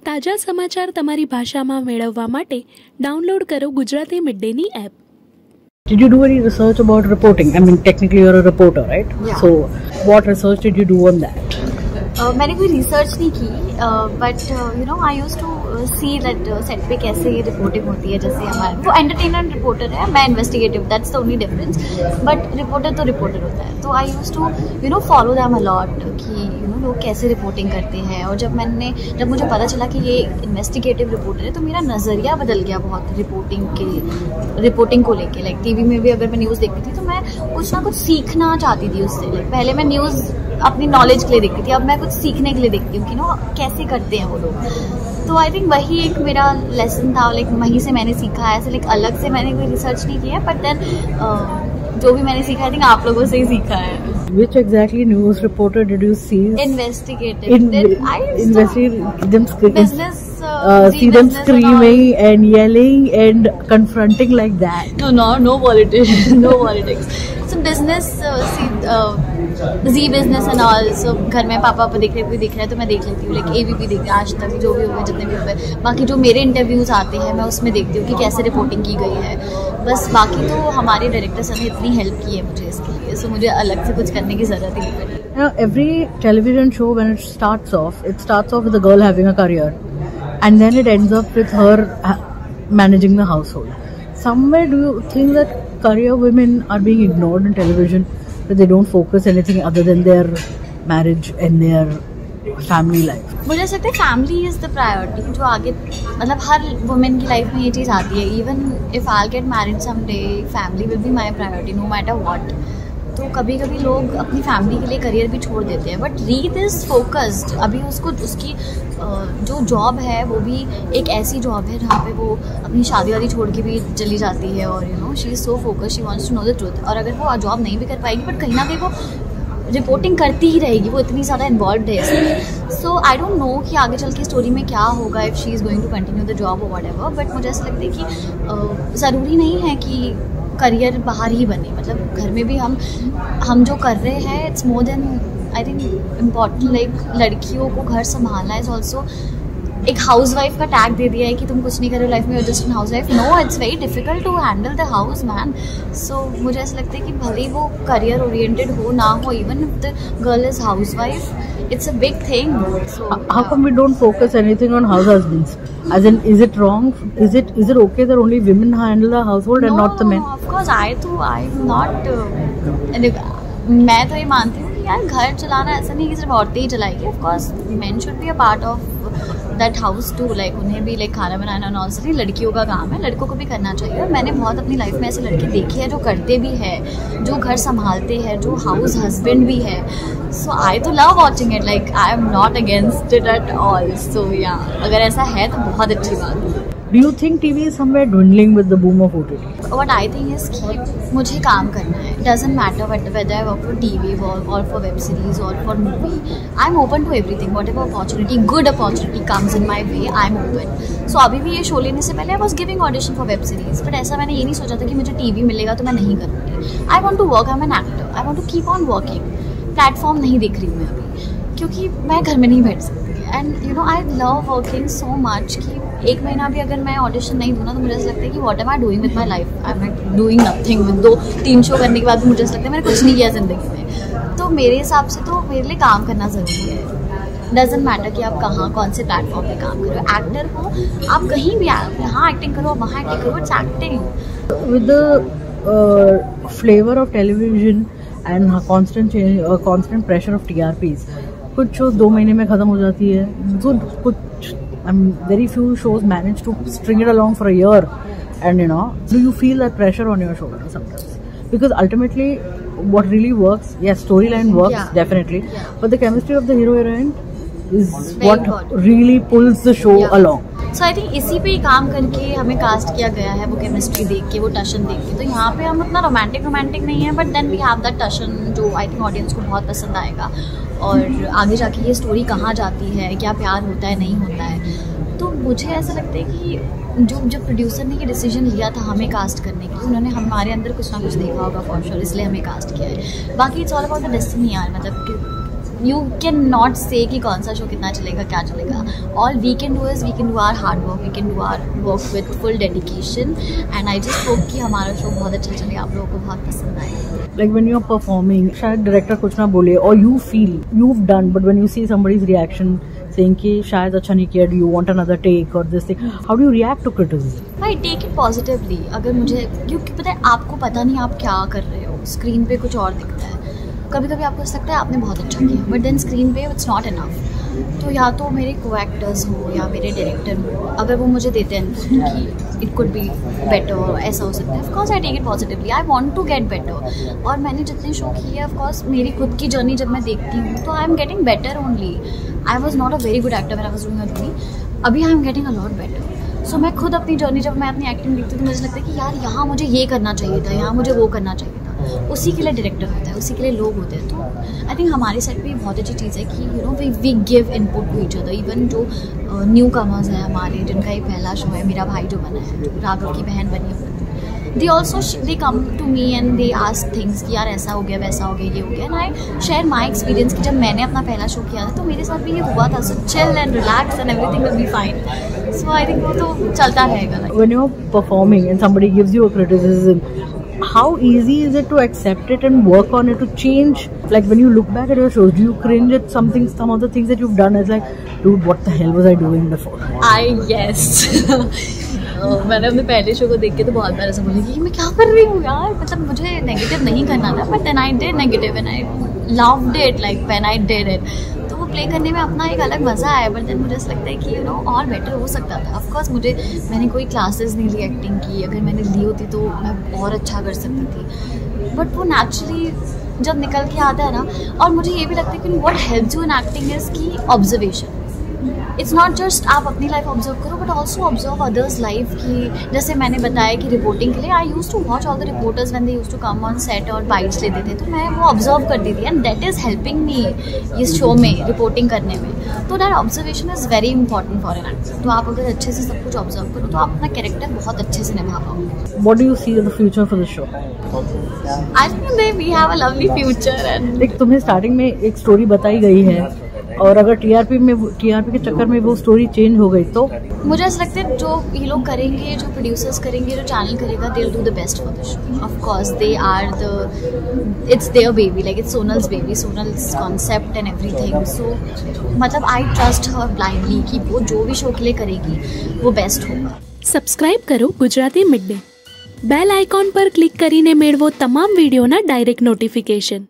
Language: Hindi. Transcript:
તાજા સમાચાર તમારી ભાષામાં મેળવવા માટે ડાઉનલોડ કરો ગુજરાતી મિડડેની app. Did you do any research about reporting? I mean, technically you're a reporter, right? Yeah. So, what research did you do on that? मैंने कोई रिसर्च नहीं की, but you know I used to see that set पे कैसे रिपोर्टिंग होती है. जैसे हमारे वो एंटरटेनर रिपोर्टर है, मैं investigative, that's the only difference. But reporter तो रिपोर्टर होता है. तो I used to you know follow them a lot कि यू नो लोग कैसे रिपोर्टिंग करते हैं. और जब मुझे पता चला कि ये इन्वेस्टिगेटिव रिपोर्टर है, तो मेरा नज़रिया बदल गया बहुत रिपोर्टिंग को लेके. लाइक टीवी में भी अगर मैं न्यूज़ देखती थी तो मैं कुछ ना कुछ सीखना चाहती थी उससे. लाइक पहले मैं न्यूज़ अपनी नॉलेज के लिए देखती थी, अब मैं कुछ सीखने के लिए देखती हूँ कि नो कैसे करते हैं वो लोग. तो आई थिंक वही एक मेरा लेसन था. लाइक वहीं से मैंने सीखा है. ऐसे लाइक अलग से मैंने कोई रिसर्च नहीं किया, बट देन जो भी मैंने सीखा आई थिंक आप लोगों से ही सीखा है. Which exactly news reporter did you see? Investigative. Business. See them screaming and yelling and confronting like that. No politics. No politics. So business, Z business and all. So घर में पापा देख रहे, कोई देख रहा है तो मैं देख लेती हूँ. लाइक ABP देख रही, आज तक जो भी हो गए, जितने भी हो गए. बाकी जो मेरे इंटरव्यूज आते हैं मैं उसमें देखती हूँ कि कैसे रिपोर्टिंग की गई है. बस बाकी तो हमारे डायरेक्टर सर ने इतनी हेल्प की है मुझे इसके लिए, सो मुझे अलग से कुछ करने की जरूरत ही नहीं पड़ी. Every television show, when it starts off with a girl having a career, and then it ends up with her managing the household. Somewhere, do you think that career women are being ignored in television, that they don't focus anything other than their marriage and their family life? मुझे ऐसा लगता है फैमिली इज द प्रायोरिटी. जो आगे मतलब हर वुमेन की लाइफ में ये चीज़ आती है. Even if I get married someday, family will be my priority no matter what. तो कभी कभी लोग अपनी फैमिली के लिए करियर भी छोड़ देते हैं, बट रीत इज़ फोकस्ड. अभी उसकी जो जॉब है वो भी एक ऐसी जॉब है जहाँ पे वो अपनी शादी वादी छोड़ के भी चली जाती है. और you know she is so focused, she wants to know the truth. और अगर वो जॉब नहीं भी कर पाएगी, बट कहीं ना कहीं वो रिपोर्टिंग करती ही रहेगी. वो इतनी ज़्यादा इन्वॉल्व है इसमें. सो आई डोंट नो कि आगे चल के स्टोरी में क्या होगा, if she is going to continue the job और व्हाटएवर. बट मुझे ऐसा लगता है कि ज़रूरी नहीं है कि करियर बाहर ही बने. मतलब घर में भी हम जो कर रहे हैं, it's more than I think important. Like लड़कियों को घर संभालना इज़ ऑल्सो एक हाउस वाइफ का टैग दे दिया है कि तुम कुछ नहीं कर रहे हो लाइफ में, you just an housewife. No, it's very difficult to handle the house man. So मुझे ऐसा लगता है कि भले ही वो करियर ओरिएंटेड हो ना हो, even if the girl is house wife, it's a big thing. So how come we don't focus anything on house husbands? As in, is it wrong? Is it okay that only women handle the household and not the men? No, of course I'm not. मैं तो ये मानती हूँ कि यार घर चलाना ऐसा नहीं कि सिर्फ औरतें ही चलाएगी. Of course men should be a part of that house too. Like उन्हें भी लाइक खाना बनाना नॉर्मली लड़कियों का काम है, लड़कों को भी करना चाहिए. और मैंने बहुत अपनी लाइफ में ऐसे लड़के देखे हैं जो करते भी है, जो घर संभालते हैं, जो हाउस हस्बैंड भी है. सो आई तो love watching it. Like I am not against it at all. So yeah अगर ऐसा है तो बहुत अच्छी बात है. Do you think TV is somewhere dwindling with the boom of OTT? What I think is कि मुझे काम करना है. Doesn't matter whether I work for TV or for web series or for movie. I'm open to everything. Whatever opportunity, good opportunity comes in my way, I'm open. So अभी भी ये शो लेने से पहले I was giving audition for web series. But ऐसा मैंने ये नहीं सोचा था कि मुझे TV मिलेगा तो मैं नहीं करूँगी. I want to work. I'm an actor. I want to keep on working. Platform नहीं देख रही हूँ मैं अभी, क्योंकि मैं घर में नहीं बैठ सकती. And you know I love working so much कि एक महीना भी अगर मैं ऑडिशन नहीं दूँ ना तो मुझे ऐसा लगता है कि what am I doing with my life. I am not doing nothing. 2-3 show करने के बाद भी मुझे ऐसा लगता है मैंने कुछ नहीं किया ज़िंदगी में. तो मेरे हिसाब से तो मेरे लिए काम करना ज़रूरी है. डजेंट मैटर कि आप कहाँ कौन से प्लेटफॉर्म पे काम करो. एक्टर हो आप कहीं भी, यहाँ एक्टिंग करो, वहाँ एक्टिंग करो, it's acting. With the flavour of television and constant pressure of TRPs, कुछ shows 2 महीने में खत्म हो जाती है. कुछ very few shows manage to string it along for a year. And you know, do you feel that pressure on your shoulder sometimes? Because ultimately what really works, yes, storyline works, yeah, definitely, yeah, but the chemistry of the hero heroine is very what important. Really pulls the show, yeah, along. So I think इसी पे ही काम करके हमें कास्ट किया गया है. वो केमिस्ट्री देख के, वो टशन देख के. तो यहाँ पे हम उतना रोमांटिक नहीं है, but then we have that टशन जो आई थिंक ऑडियंस को बहुत पसंद आएगा. और आगे जाके ये स्टोरी कहाँ जाती है, क्या प्यार होता है नहीं होता है. तो मुझे ऐसा लगता है कि जो प्रोड्यूसर ने ये डिसीजन लिया था हमें कास्ट करने की, उन्होंने हमारे अंदर कुछ ना कुछ देखा होगा फॉर श्योर, इसलिए हमें कास्ट किया है. बाकी it's all about the destiny यार. मतलब यू कैन नॉट से कि कौन सा शो कितना चलेगा, क्या चलेगा. All we can do is we can do our hard work, we can do our work with full dedication. And I just hope कि हमारा शो बहुत अच्छा चले, आप लोगों को बहुत पसंद आए. Like when you're performing, शायद डायरेक्टर कुछ ना बोले or you feel you've done, but when you see somebody's reaction saying कि शायद अच्छा नहीं किया, do you want another take or this thing, how do you react to criticism? I take it positively. अगर मुझे, क्योंकि पता है आपको पता नहीं आप क्या कर रहे हो, स्क्रीन पे कुछ और दिखता है. कभी कभी आपको लगता है आपने बहुत अच्छा किया, बट देन स्क्रीन पे इट्स नॉट इनफ. तो या तो मेरे को एक्टर्स हो या मेरे डायरेक्टर हो, अगर वो मुझे देते हैं कि इट कुड बी बेटर, ऐसा हो सकता है, of course I take it positively. I want to get better. और मैंने जितने शो किए ऑफकोर्स मेरी खुद की जर्नी जब मैं देखती हूँ तो I am getting better only. I was not a very good actor when I was doing a, अभी I am getting a lot better. So मैं खुद अपनी जर्नी, जब मैं अपनी एक्टिंग देखती हूँ तो मुझे लगता है कि यार यहाँ मुझे ये करना चाहिए था, यहाँ मुझे वो करना चाहिए था. उसी के लिए डायरेक्टर होता है, उसी के लिए लोग होते हैं. तो आई थिंक हमारे सेट पे बहुत अच्छी चीज़ है कि you know we give input to each other. Even जो न्यू कमर्स हैं हमारे, जिनका ये पहला शो है, मेरा भाई जो बना है, जो राघव की बहन बनी है, they also they come to me and they ask things कि यार ऐसा हो गया, वैसा हो गया, ये हो गया. And I share my experience कि जब मैंने अपना पहला शो किया था तो मेरे साथ भी ये हुआ था. So chill and relax and everything will be fine. So I think वो तो चलता रहेगा. When you're performing and somebody gives you a criticism, how easy is it to accept it and work on it to change? Like when you look back at your shows, do you cringe at something, some of the things that you've done as like, dude, what the hell was I doing before? मैंने अपने पहले शो को देख के तो बहुत बार ऐसा बोली कि मैं क्या कर रही हूँ यार, मतलब मुझे नेगेटिव नहीं करना था, but then I did negative and I loved it like when I did it. तो वो प्ले करने में अपना एक अलग मज़ा आया, बट देन मुझे ऐसा लगता है कि यू नो और बेटर हो सकता था. ऑफकोर्स मैंने कोई क्लासेस नहीं ली एक्टिंग की, अगर मैंने ली होती तो मैं और अच्छा कर सकती थी. बट वो नेचुरली जब निकल के आता है ना, और मुझे ये भी लगता है कि what helps you in acting is की ऑब्जर्वेशन. इट्स नॉट जस्ट आप अपनी लाइफ ऑब्जर्व करो, but also observe others life की. जैसे मैंने बताया कि रिपोर्टिंग के लिए I use to watch all the reporters when they use to come on set और बाइट्स लेते थे, तो मैं वो ऑब्जर्व करती थी and that is helping me इस शो में रिपोर्टिंग करने में. तो that observation is very important for an actor. तो आप अगर अच्छे से सब कुछ ऑब्जर्व करो तो आप अपना कैरेक्टर बहुत अच्छे से निभा पाओगे. What do you see in the future for the show? I think we have a lovely future. And एक तुम्हें स्टार्टिंग में एक स्टोरी बताई गई है, और अगर टीआरपी के चक्कर में वो स्टोरी चेंज हो गई तो मुझे ऐसा लगता है जो ये लोग करेंगे, जो प्रोड्यूसर्स करेंगे, जो चैनल करेगा, they will do the best for the show. Of course they are the, it's their baby, like it's Sonal's baby, Sonal's concept and everything. So मतलब आई ट्रस्ट हर ब्लाइंडली कि वो जो भी शो के लिए करेगी वो बेस्ट होगा. સબસ્ક્રાઇબ કરો Gujarati mid day. Bell icon પર ક્લિક કરીને મેળવો તમામ વિડીયોના ડાયરેક્ટ નોટિફિકેશન.